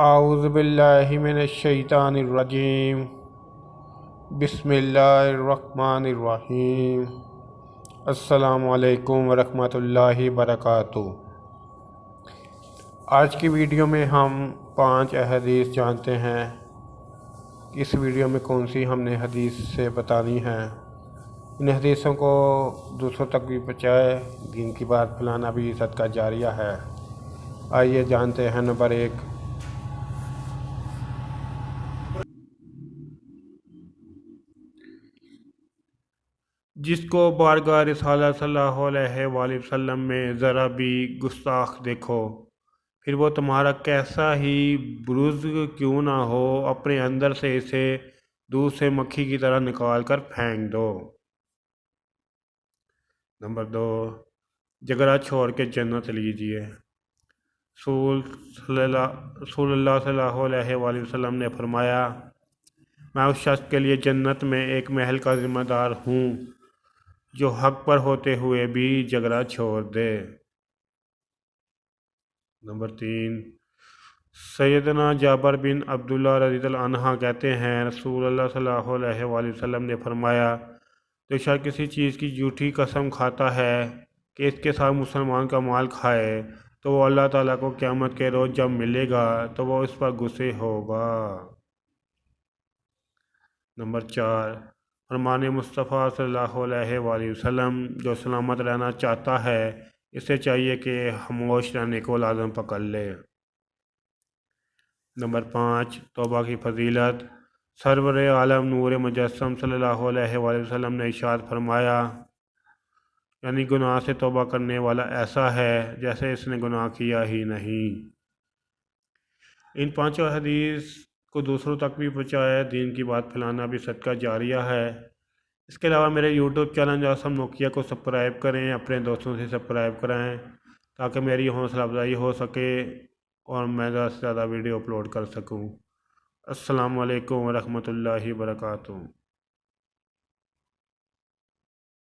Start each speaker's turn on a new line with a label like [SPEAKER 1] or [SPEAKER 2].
[SPEAKER 1] اعوذ باللہ من الشیطان الرجیم بسم اللہ الرحمن الرحیم السلام علیکم ورحمۃ اللہ وبرکاتہ۔ آج کی ویڈیو میں ہم 5 احادیث جانتے ہیں۔ اس ویڈیو میں کون سی ہم نے حدیث سے بتانی ہے، ان حدیثوں کو دوسروں تک بھی پہنچائے، دین کی بات پھیلانا بھی صدقہ جاریہ ہے۔ آئیے جانتے ہیں۔ نمبر 1، جس کو بارگاہ رسالت صلی اللہ علیہ وآلہ وسلم میں ذرا بھی گستاخ دیکھو، پھر وہ تمہارا کیسا ہی بروز کیوں نہ ہو، اپنے اندر سے اسے دودھ سے مکھی کی طرح نکال کر پھینک دو۔ نمبر 2، جھگڑا چھوڑ کے جنت لیجئے۔ رسول اللہ صلی اللہ علیہ وآلہ وسلم نے فرمایا، میں اس شخص کے لیے جنت میں ایک محل کا ذمہ دار ہوں جو حق پر ہوتے ہوئے بھی جھگڑا چھوڑ دے۔ نمبر 3، سیدنا جابر بن عبداللہ رضی اللہ عنہ کہتے ہیں، رسول اللہ صلی اللہ علیہ وآلہ وسلم نے فرمایا، جو شخص کسی چیز کی جھوٹی قسم کھاتا ہے کہ اس کے ساتھ مسلمان کا مال کھائے، تو وہ اللہ تعالیٰ کو قیامت کے روز جب ملے گا تو وہ اس پر غصے ہوگا۔ نمبر 4، فرمان مصطفیٰ صلی اللہ علیہ وآلہ وسلم، جو سلامت رہنا چاہتا ہے اسے چاہیے کہ خاموش رہنے کو لازم پکڑ لے۔ نمبر 5، توبہ کی فضیلت۔ سرور عالم نور مجسم صلی اللہ علیہ وآلہ وسلم نے ارشاد فرمایا، یعنی گناہ سے توبہ کرنے والا ایسا ہے جیسے اس نے گناہ کیا ہی نہیں۔ ان 5 حدیث کو دوسروں تک بھی پہنچائے، دین کی بات پھیلانا بھی صدقہ جاریہ ہے۔ اس کے علاوہ میرے یوٹیوب چینل جاسم نوکیا کو سبسکرائب کریں، اپنے دوستوں سے سبسکرائب کرائیں تاکہ میری حوصلہ افزائی ہو سکے اور میں زیادہ سے زیادہ ویڈیو اپلوڈ کر سکوں۔ السلام علیکم ورحمۃ اللہ وبرکاتہ۔